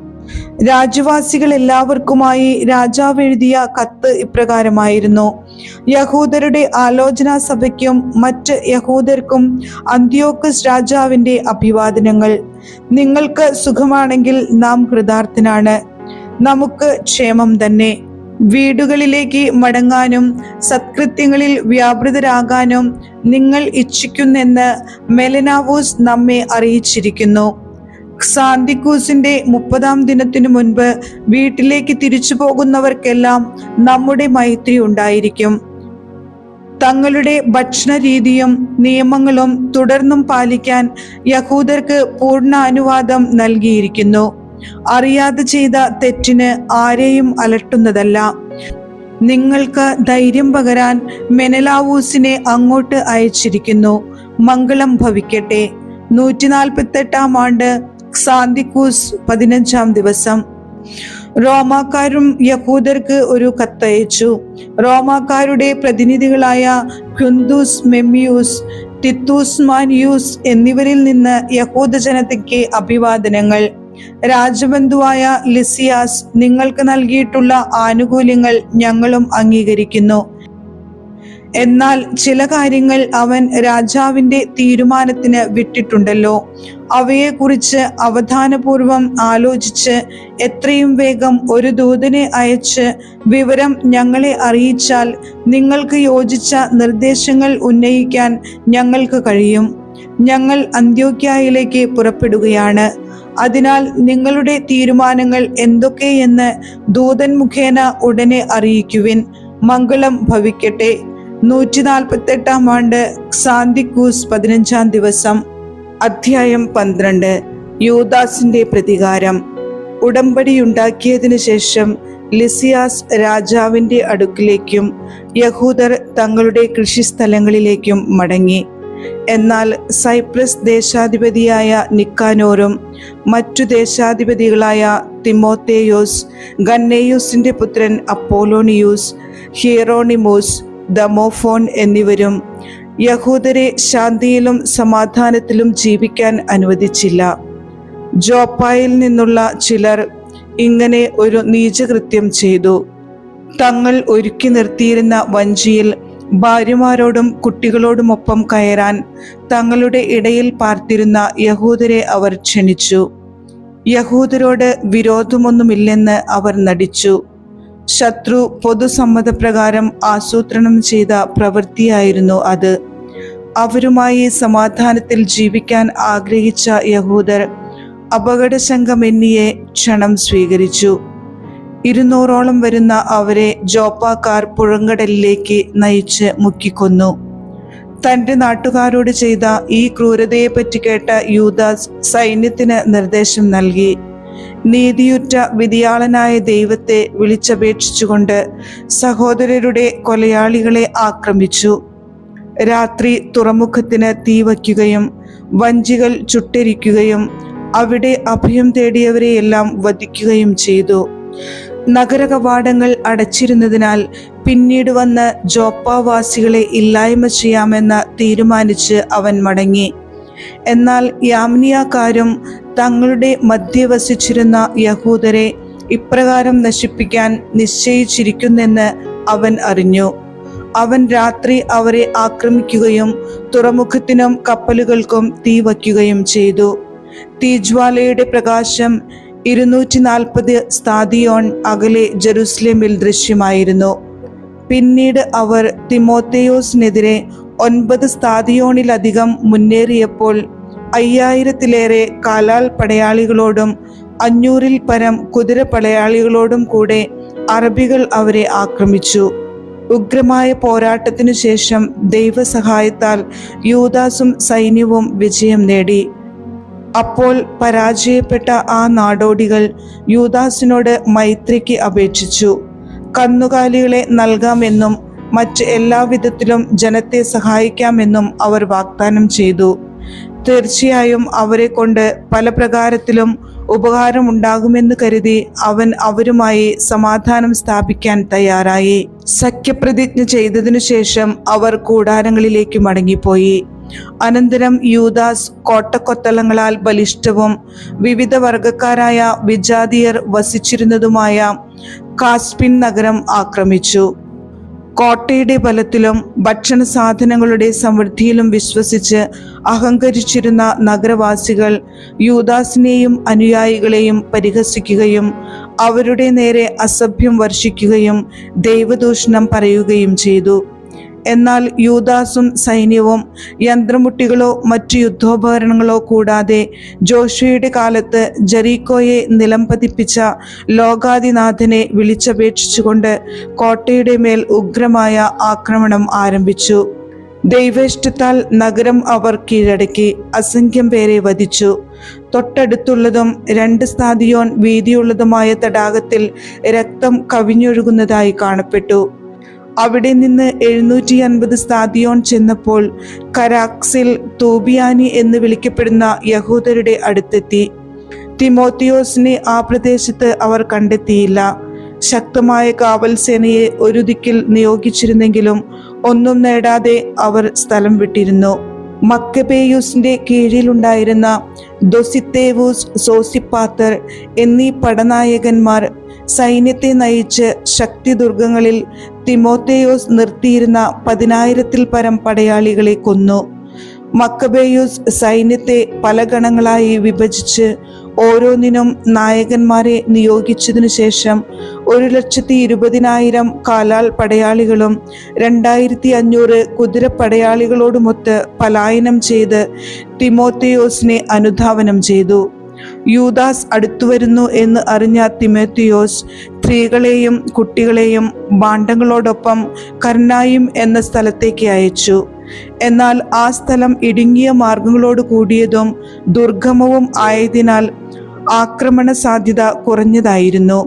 രാജ്യവാസികൾ എല്ലാവർക്കുമായി രാജാവ് എഴുതിയ കത്ത് ഇപ്രകാരമായിരുന്നു: യഹൂദരുടെ ആലോചനാ സഭയ്ക്കും മറ്റ് യഹൂദർക്കും അന്ത്യോക്കസ് രാജാവിന്റെ അഭിവാദനങ്ങൾ. നിങ്ങൾക്ക് സുഖമാണെങ്കിൽ നാം കൃതാർത്ഥനാണ്. നമുക്ക് ക്ഷേമം തന്നെ. വീടുകളിലേക്ക് മടങ്ങാനും സത്കൃത്യങ്ങളിൽ വ്യാപൃതരാകാനും നിങ്ങൾ ഇച്ഛിക്കുന്നെന്ന് മെലനാവൂസ് നമ്മെ അറിയിച്ചിരിക്കുന്നു. ക്സാന്തിക്കൂസിന്റെ 30-ാം ദിനത്തിനു മുൻപ് വീട്ടിലേക്ക് തിരിച്ചു പോകുന്നവർക്കെല്ലാം നമ്മുടെ മൈത്രി ഉണ്ടായിരിക്കും. തങ്ങളുടെ ഭക്ഷണ രീതിയും നിയമങ്ങളും തുടർന്നും പാലിക്കാൻ യഹൂദർക്ക് പൂർണ്ണ അനുവാദം നൽകിയിരിക്കുന്നു. അറിയാതെ ചെയ്ത തെറ്റിന് ആരെയും അലട്ടുന്നതല്ല. നിങ്ങൾക്ക് ധൈര്യം പകരാൻ മെനലാവൂസിനെ അങ്ങോട്ട് അയച്ചിരിക്കുന്നു. മംഗളം ഭവിക്കട്ടെ. 148-ാം ആണ്ട് ക്സാന്തിക്കൂസ് 15-ാം ദിവസം. റോമാക്കാരും യഹൂദർക്ക് ഒരു കത്തയച്ചു. റോമാക്കാരുടെ പ്രതിനിധികളായ ക്വിന്തുസ് മെമ്മിയൂസ്, തിത്തൂസ് മാനിയൂസ് എന്നിവരിൽ നിന്ന് യഹൂദ ജനതയ്ക്ക് അഭിവാദനങ്ങൾ. രാജബന്ധുവായ ലിസിയാസ് നിങ്ങൾക്ക് നൽകിയിട്ടുള്ള ആനുകൂല്യങ്ങൾ ഞങ്ങളും അംഗീകരിക്കുന്നു. എന്നാൽ ചില കാര്യങ്ങൾ അവൻ രാജാവിന്റെ തീരുമാനത്തിന് വിട്ടിട്ടുണ്ടല്ലോ. അവയെക്കുറിച്ച് അവധാനപൂർവം ആലോചിച്ച് എത്രയും വേഗം ഒരു ദൂതനെ അയച്ച് വിവരം ഞങ്ങളെ അറിയിച്ചാൽ നിങ്ങൾക്ക് യോജിച്ച നിർദ്ദേശങ്ങൾ ഉന്നയിക്കാൻ ഞങ്ങൾക്ക് കഴിയും. ഞങ്ങൾ അന്ത്യോക്യയിലേക്ക് പുറപ്പെടുകയാണ്. അതിനാൽ നിങ്ങളുടെ തീരുമാനങ്ങൾ എന്തൊക്കെയെന്ന് ദൂതൻ മുഖേന ഉടനെ അറിയിക്കുവിൻ. മംഗളം ഭവിക്കട്ടെ. 148-ാം ആണ്ട് ക്സാന്തിക്കൂസ് 15-ാം ദിവസം. അധ്യായം 12. യൂദാസിന്റെ പ്രതികാരം. ഉടമ്പടിയുണ്ടാക്കിയതിനു ശേഷം ലിസിയാസ് രാജാവിന്റെ അടുക്കിലേക്കും യഹൂദർ തങ്ങളുടെ കൃഷിസ്ഥലങ്ങളിലേക്കും മടങ്ങി. എന്നാൽ സൈപ്രസ് ദേശാധിപതിയായ നിക്കാനോറും മറ്റു ദേശാധിപതികളായ തിമോത്തേയോസ്, ഗന്നേയൂസിന്റെ പുത്രൻ അപ്പോലോണിയൂസ്, ഹിയറോണിമോസ്, ദമോഫോൻ എന്നിവരും യഹൂദരെ ശാന്തിയിലും സമാധാനത്തിലും ജീവിക്കാൻ അനുവദിച്ചില്ല. ജോപ്പായിൽ നിന്നുള്ള ചിലർ ഇങ്ങനെ ഒരു നീചകൃത്യം ചെയ്തു. തങ്ങൾ ഒരുക്കി നിർത്തിയിരുന്ന വഞ്ചിയിൽ ഭാര്യമാരോടും കുട്ടികളോടുമൊപ്പം കയറാൻ തങ്ങളുടെ ഇടയിൽ പാർത്തിരുന്ന യഹൂദരെ അവർ ക്ഷണിച്ചു. യഹൂദരോട് വിരോധമൊന്നുമില്ലെന്ന് അവർ നടിച്ചു. ശത്രു പൊതുസമ്മതപ്രകാരം ആസൂത്രണം ചെയ്ത പ്രവൃത്തിയായിരുന്നു അത്. അവരുമായി സമാധാനത്തിൽ ജീവിക്കാൻ ആഗ്രഹിച്ച യഹൂദർ അപകടശങ്കമെന്നിയെ ക്ഷണം സ്വീകരിച്ചു. 200ഓളം വരുന്ന അവരെ ജോപ്പാക്കാർ പുഴങ്കടലിലേക്ക് നയിച്ച് മുക്കിക്കൊന്നു. തൻ്റെ നാട്ടുകാരോട് ചെയ്ത ഈ ക്രൂരതയെപ്പറ്റി കേട്ട യൂദാസ് സൈന്യത്തിന് നിർദ്ദേശം നൽകി. നീതിയുറ്റ വിധിയാളനായ ദൈവത്തെ വിളിച്ചപേക്ഷിച്ചുകൊണ്ട് സഹോദരരുടെ കൊലയാളികളെ ആക്രമിച്ചു. രാത്രി തുറമുഖത്തിന് തീ വയ്ക്കുകയും വഞ്ചികൾ ചുട്ടരിക്കുകയും അവിടെ അഭയം തേടിയവരെയെല്ലാം വധിക്കുകയും ചെയ്തു. നഗര കവാടങ്ങൾ അടച്ചിരുന്നതിനാൽ പിന്നീട് വന്ന് ജോപ്പാവാസികളെ ഇല്ലായ്മ ചെയ്യാമെന്ന് തീരുമാനിച്ച് അവൻ മടങ്ങി. എന്നാൽ യാമ്നിയാക്കാരും തങ്ങളുടെ മധ്യേ വസിച്ചിരുന്ന യഹൂദരെ ഇപ്രകാരം നശിപ്പിക്കാൻ നിശ്ചയിച്ചിരിക്കുന്നെന്ന് അവൻ അറിഞ്ഞു. അവൻ രാത്രി അവരെ ആക്രമിക്കുകയും തുറമുഖത്തിനും കപ്പലുകൾക്കും തീ വയ്ക്കുകയും ചെയ്തു. തീജ്വാലയുടെ പ്രകാശം 240 സ്താദിയോൺ അകലെ ജെറുസലേമിൽ ദൃശ്യമായിരുന്നു. പിന്നീട് അവർ തിമോത്തേയോസിനെതിരെ 9 സ്താദിയോണിലധികം മുന്നേറിയപ്പോൾ 5000-ലേറെ കാലാൽ പടയാളികളോടും 500-ൽ പരം കുതിരപ്പടയാളികളോടും കൂടെ അറബികൾ അവരെ ആക്രമിച്ചു. ഉഗ്രമായ പോരാട്ടത്തിനു ശേഷം ദൈവസഹായത്താൽ യൂദാസും സൈന്യവും വിജയം നേടി. അപ്പോൾ പരാജയപ്പെട്ട ആ നാടോടികൾ യൂദാസിനോട് മൈത്രിക്ക് അപേക്ഷിച്ചു. കന്നുകാലികളെ നൽകാമെന്നും മറ്റ് എല്ലാവിധത്തിലും ജനത്തെ സഹായിക്കാമെന്നും അവർ വാഗ്ദാനം ചെയ്തു. തീർച്ചയായും അവരെ കൊണ്ട് പല പ്രകാരത്തിലും ഉപകാരമുണ്ടാകുമെന്ന് കരുതി അവൻ അവരുമായി സമാധാനം സ്ഥാപിക്കാൻ തയ്യാറായി. സഖ്യപ്രതിജ്ഞ ചെയ്തതിനു ശേഷം അവർ കൂടാരങ്ങളിലേക്ക് മടങ്ങിപ്പോയി. അനന്തരം യൂദാസ് കോട്ടക്കൊത്തളങ്ങളാൽ ബലിഷ്ഠവും വിവിധ വർഗക്കാരായ വിജാതിയർ വസിച്ചിരുന്നതുമായ കാസ്പിൻ നഗരം ആക്രമിച്ചു. കോട്ടയുടെ ബലത്തിലും ഭക്ഷണ സാധനങ്ങളുടെ സമൃദ്ധിയിലും വിശ്വസിച്ച് അഹങ്കരിച്ചിരുന്ന നഗരവാസികൾ യൂദാസിനെയും അനുയായികളെയും പരിഹസിക്കുകയും അവരുടെ നേരെ അസഭ്യം വർഷിക്കുകയും ദൈവദൂഷണം പറയുകയും ചെയ്തു. എന്നാൽ യൂദാസും സൈന്യവും യന്ത്രമുട്ടികളോ മറ്റു യുദ്ധോപകരണങ്ങളോ കൂടാതെ ജോഷുവയുടെ കാലത്ത് ജെറീക്കോയെ നിലം പതിപ്പിച്ച ലോകാധിനാഥനെ വിളിച്ചപേക്ഷിച്ചുകൊണ്ട് കോട്ടയുടെ മേൽ ഉഗ്രമായ ആക്രമണം ആരംഭിച്ചു. ദൈവേഷ്ടത്താൽ നഗരം അവർ കീഴടക്കി അസംഖ്യം പേരെ വധിച്ചു. തൊട്ടടുത്തുള്ളതും 2 സ്ഥാദിയോൻ വീതിയുള്ളതുമായ തടാകത്തിൽ രക്തം കവിഞ്ഞൊഴുകുന്നതായി കാണപ്പെട്ടു. അവിടെ നിന്ന് 750 സ്ഥാദിയോൻ ചെന്നപ്പോൾ കരാക്സിൽ തൂബിയാനി എന്ന് വിളിക്കപ്പെടുന്ന യഹൂദരുടെ അടുത്തെത്തി. തിമോത്തിയോസിനെ ആ പ്രദേശത്ത് അവർ കണ്ടെത്തിയില്ല. ശക്തമായ കാവൽ സേനയെ ഒരു ദിക്കിൽ നിയോഗിച്ചിരുന്നെങ്കിലും ഒന്നും നേടാതെ അവർ സ്ഥലം വിട്ടിരുന്നു. മക്കബേയൂസിന്റെ കീഴിലുണ്ടായിരുന്ന ദൊസിത്തേവൂസ്, സോസിപ്പാത്തർ എന്നീ പടനായകന്മാർ സൈന്യത്തെ നയിച്ച് ശക്തിദുർഗങ്ങളിൽ തിമോത്തേയോസ് നിർത്തിയിരുന്ന 10,000-ൽ പരം പടയാളികളെ കൊന്നു. മക്കബേയൂസ് സൈന്യത്തെ പല ഗണങ്ങളായി വിഭജിച്ച് ഓരോന്നിനും നായകന്മാരെ നിയോഗിച്ചതിനു ശേഷം 1,20,000 കാലാൾ പടയാളികളും 2,500 കുതിരപ്പടയാളികളോടുമൊത്ത് പലായനം ചെയ്ത് തിമോത്തേയോസിനെ അനുധാവനം ചെയ്തു. യൂദാസ് അടുത്തുവരുന്നു എന്ന് അറിഞ്ഞ തിമോത്തിയോസ് സ്ത്രീകളെയും കുട്ടികളെയും ഭാണ്ഡങ്ങളോടൊപ്പം കർനായിം എന്ന സ്ഥലത്തേക്ക് അയച്ചു. എന്നാൽ ആ സ്ഥലം ഇടുങ്ങിയ മാർഗങ്ങളോട് കൂടിയതും ദുർഗമവും ആയതിനാൽ ആക്രമണ സാധ്യത കുറഞ്ഞതായിരുന്നു.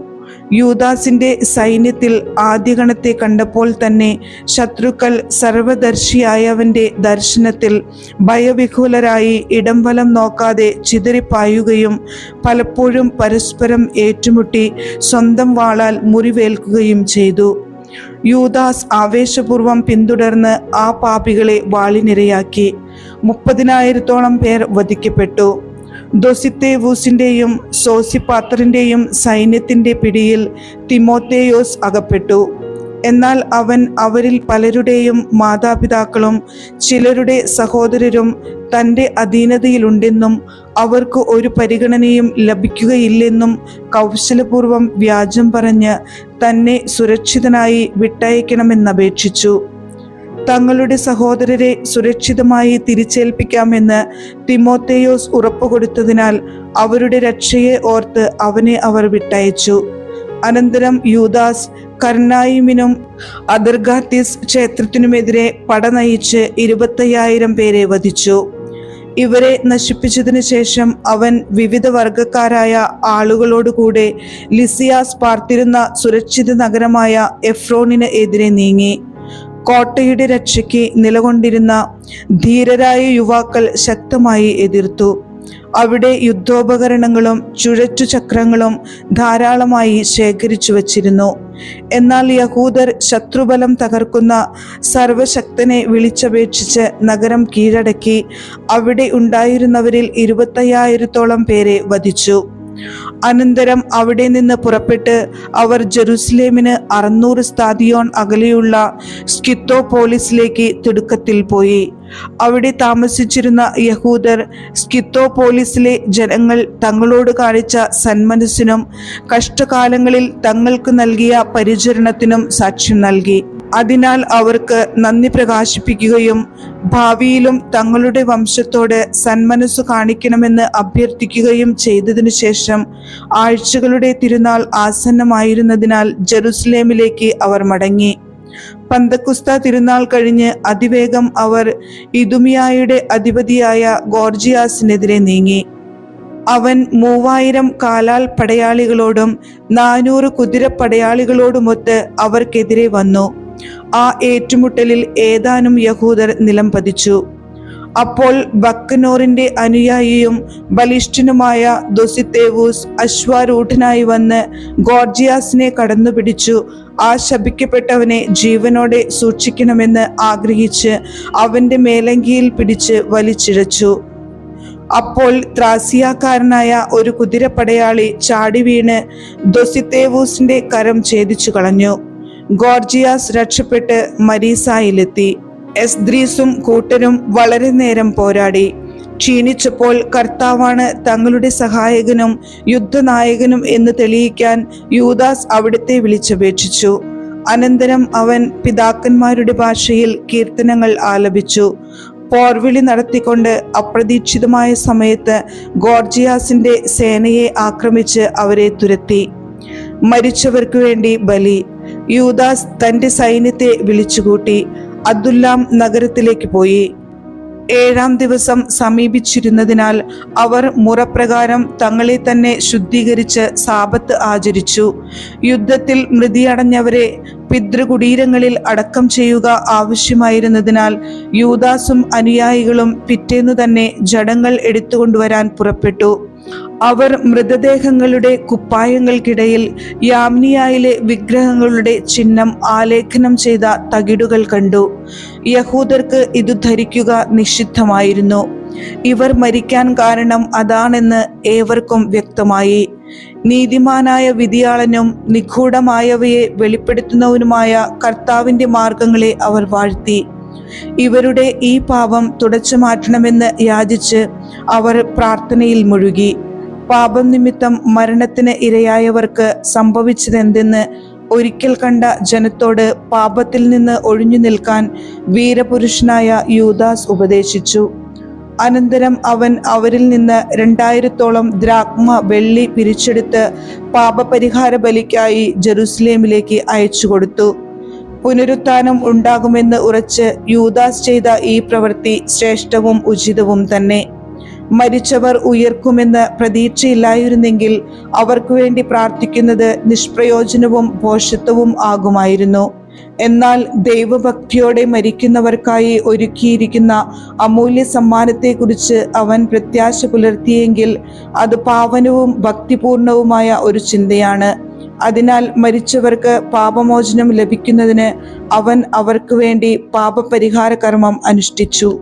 യൂദാസിന്റെ സൈന്യത്തിൽ ആദ്യഗണത്തെ കണ്ടപ്പോൾ തന്നെ ശത്രുക്കൾ സർവദർശിയായവന്റെ ദർശനത്തിൽ ഭയവിഹുലരായി ഇടംവലം നോക്കാതെ ചിതറിപ്പായുകയും പലപ്പോഴും പരസ്പരം ഏറ്റുമുട്ടി സ്വന്തം വാളാൽ മുറിവേൽക്കുകയും ചെയ്തു. യൂദാസ് ആവേശപൂർവം പിന്തുടർന്ന് ആ പാപികളെ വാളിനിരയാക്കി. 30,000-ഓളം പേർ വധിക്കപ്പെട്ടു. ദൊസിത്തേവൂസിന്റെയും സോസിപ്പാത്തറിന്റെയും സൈന്യത്തിന്റെ പിടിയിൽ തിമോത്തേയോസ് അകപ്പെട്ടു. എന്നാൽ അവൻ അവരിൽ പലരുടെയും മാതാപിതാക്കളും ചിലരുടെ സഹോദരരും തൻ്റെ അധീനതയിലുണ്ടെന്നും അവർക്ക് ഒരു പരിഗണനയും ലഭിക്കുകയില്ലെന്നും കൗശലപൂർവം വ്യാജം പറഞ്ഞ് തന്നെ സുരക്ഷിതനായി വിട്ടയക്കണമെന്നപേക്ഷിച്ചു. തങ്ങളുടെ സഹോദരരെ സുരക്ഷിതമായി തിരിച്ചേൽപ്പിക്കാമെന്ന് തിമോത്തേയോസ് ഉറപ്പുകൊടുത്തതിനാൽ അവരുടെ രക്ഷയെ ഓർത്ത് അവനെ അവർ വിട്ടയച്ചു. അനന്തരം യൂദാസ് കർനായിമിനും അദർഗാത്തിസ് ക്ഷേത്രത്തിനുമെതിരെ പട നയിച്ച് 25,000 പേരെ വധിച്ചു. ഇവരെ നശിപ്പിച്ചതിനു ശേഷം അവൻ വിവിധ വർഗക്കാരായ ആളുകളോടുകൂടെ ലിസിയാസ് പാർത്തിരുന്ന സുരക്ഷിത നഗരമായ എഫ്രോണിന് എതിരെ നീങ്ങി. കോട്ടയുടെ രക്ഷയ്ക്ക് നിലകൊണ്ടിരുന്ന ധീരരായ യുവാക്കൾ ശക്തമായി എതിർത്തു. അവിടെ യുദ്ധോപകരണങ്ങളും ചുഴറ്റുചക്രങ്ങളും ധാരാളമായി ശേഖരിച്ചു വച്ചിരുന്നു. എന്നാൽ യഹൂദർ ശത്രുബലം തകർക്കുന്ന സർവശക്തനെ വിളിച്ചപേക്ഷിച്ച് നഗരം കീഴടക്കി അവിടെ ഉണ്ടായിരുന്നവരിൽ 25,000-ഓളം പേരെ വധിച്ചു. അനന്തരം അവിടെ നിന്ന് പുറപ്പെട്ട് അവർ ജെറുസലേമിന് 600 സ്ഥാദിയോൻ അകലെയുള്ള സ്കിത്തോപോലിസിലേക്ക് തിടുക്കത്തിൽ പോയി. അവിടെ താമസിച്ചിരുന്ന യഹൂദർ സ്കിത്തോപോലിസിലെ ജനങ്ങൾ തങ്ങളോട് കാണിച്ച സന്മനസ്സിനും കഷ്ടകാലങ്ങളിൽ തങ്ങൾക്ക് നൽകിയ പരിചരണത്തിനും സാക്ഷ്യം നൽകി. അതിനാൽ അവർക്ക് നന്ദി പ്രകാശിപ്പിക്കുകയും ഭാവിയിലും തങ്ങളുടെ വംശത്തോട് സന്മനസ്സു കാണിക്കണമെന്ന് അഭ്യർത്ഥിക്കുകയും ചെയ്തതിനു ശേഷം ആഴ്ചകളുടെ തിരുനാൾ ആസന്നമായിരുന്നതിനാൽ ജെറുസലേമിലേക്ക് അവർ മടങ്ങി. പന്തക്കുസ്ത തിരുനാൾ കഴിഞ്ഞ് അതിവേഗം അവർ ഇദുമിയായുടെ അധിപതിയായ ഗോർജിയാസിനെതിരെ നീങ്ങി. അവൻ 3000 കാലാൽ പടയാളികളോടും 400 കുതിരപ്പടയാളികളോടുമൊത്ത് അവർക്കെതിരെ വന്നു. ആ ഏറ്റുമുട്ടലിൽ ഏതാനും യഹൂദർ നിലം പതിച്ചു. അപ്പോൾ ബക്കനോറിന്റെ അനുയായിയും ബലിഷ്ഠനുമായ ദൊസിത്തേവൂസ് അശ്വാരൂഢനായി വന്ന് ഗോർജിയാസിനെ കടന്നുപിടിച്ചു ആ ശപിക്കപ്പെട്ടവനെ ജീവനോടെ സൂക്ഷിക്കണമെന്ന് ആഗ്രഹിച്ച് അവന്റെ മേലങ്കിയിൽ പിടിച്ച് വലിച്ചിഴച്ചു. അപ്പോൾ ത്രാസിയാക്കാരനായ ഒരു കുതിരപ്പടയാളി ചാടി വീണ് ദൊസിത്തേവൂസിന്റെ കരം ഛേദിച്ചു കളഞ്ഞു. ഗോർജിയാസ് രക്ഷപ്പെട്ട് മരീസായിലെത്തി. എസ്ദ്രീസും കൂട്ടരും വളരെ നേരം പോരാടി. ക്ഷീണിച്ചപ്പോൾ കർത്താവാണ് തങ്ങളുടെ സഹായകനും യുദ്ധനായകനും എന്ന് തെളിയിക്കാൻ യൂദാസ് അവിടുത്തെ വിളിച്ചപേക്ഷിച്ചു. അനന്തരം അവൻ പിതാക്കന്മാരുടെ ഭാഷയിൽ കീർത്തനങ്ങൾ ആലപിച്ചു. പോർവിളി നടത്തിക്കൊണ്ട് അപ്രതീക്ഷിതമായ സമയത്ത് ഗോർജിയാസിന്റെ സേനയെ ആക്രമിച്ച് അവരെ തുരത്തി. മരിച്ചവർക്കു വേണ്ടി ബലി. യൂദാസ് തന്റെ സൈന്യത്തെ വിളിച്ചുകൂട്ടി അദുല്ലാം നഗരത്തിലേക്ക് പോയി. 7-ാം ദിവസം സമീപിച്ചിരുന്നതിനാൽ അവർ മുറപ്രകാരം തങ്ങളെ തന്നെ ശുദ്ധീകരിച്ച് സാബത്ത് ആചരിച്ചു. യുദ്ധത്തിൽ മൃതിയടഞ്ഞവരെ പിതൃകുടീരങ്ങളിൽ അടക്കം ചെയ്യുക ആവശ്യമായിരുന്നതിനാൽ യൂദാസും അനുയായികളും പിറ്റേന്നു തന്നെ ജഡങ്ങൾ എടുത്തുകൊണ്ടുവരാൻ പുറപ്പെട്ടു. അവർ മൃതദേഹങ്ങളുടെ കുപ്പായങ്ങൾക്കിടയിൽ യാമ്നിയായിലെ വിഗ്രഹങ്ങളുടെ ചിഹ്നം ആലേഖനം ചെയ്ത തകിടുകൾ കണ്ടു. യഹൂദർക്ക് ഇതു ധരിക്കുക നിഷിദ്ധമായിരുന്നു. ഇവർ മരിക്കാൻ കാരണം അതാണെന്ന് ഏവർക്കും വ്യക്തമായി. നീതിമാനായ വിധിയാളനും നിഗൂഢമായവയെ വെളിപ്പെടുത്തുന്നവനുമായ കർത്താവിന്റെ മാർഗങ്ങളെ അവർ വാഴ്ത്തി. ഇവരുടെ ഈ പാപം തുടച്ചു മാറ്റണമെന്ന് യാചിച്ച് അവർ പ്രാർത്ഥനയിൽ മുഴുകി. പാപം നിമിത്തം മരണത്തിന് ഇരയായവർക്ക് സംഭവിച്ചതെന്തെന്ന് ഒരിക്കൽ കണ്ട ജനത്തോട് പാപത്തിൽ നിന്ന് ഒഴിഞ്ഞു നിൽക്കാൻ വീരപുരുഷനായ യൂദാസ് ഉപദേശിച്ചു. അനന്തരം അവൻ അവരിൽ നിന്ന് 2000 ദ്രാഗ്മ വെള്ളി പിരിച്ചെടുത്ത് പാപപരിഹാര ബലിക്കായി ജെറുസലേമിലേക്ക് അയച്ചു കൊടുത്തു. പുനരുത്ഥാനം ഉണ്ടാകുമെന്ന് ഉറച്ച് യൂദാസ് ചെയ്ത ഈ പ്രവൃത്തി ശ്രേഷ്ഠവും ഉചിതവും തന്നെ. മരിച്ചവർ ഉയർക്കുമെന്ന് പ്രതീക്ഷയില്ലായിരുന്നെങ്കിൽ അവർക്ക് വേണ്ടി പ്രാർത്ഥിക്കുന്നത് നിഷ്പ്രയോജനവും ഭോഷത്വവും ആകുമായിരുന്നു. എന്നാൽ ദൈവഭക്തിയോടെ മരിക്കുന്നവർക്കായി ഒരുക്കിയിരിക്കുന്ന അമൂല്യ സമ്മാനത്തെക്കുറിച്ച് അവൻ പ്രത്യാശ പുലർത്തിയെങ്കിൽ അത് പാവനവും ഭക്തിപൂർണവുമായ ഒരു ചിന്തയാണ്. അതിനാൽ മരിച്ചവർക്ക് പാപമോചനം ലഭിക്കുന്നതിന് അവൻ അവർക്ക് വേണ്ടി പാപപരിഹാര കർമ്മം അനുഷ്ഠിച്ചു.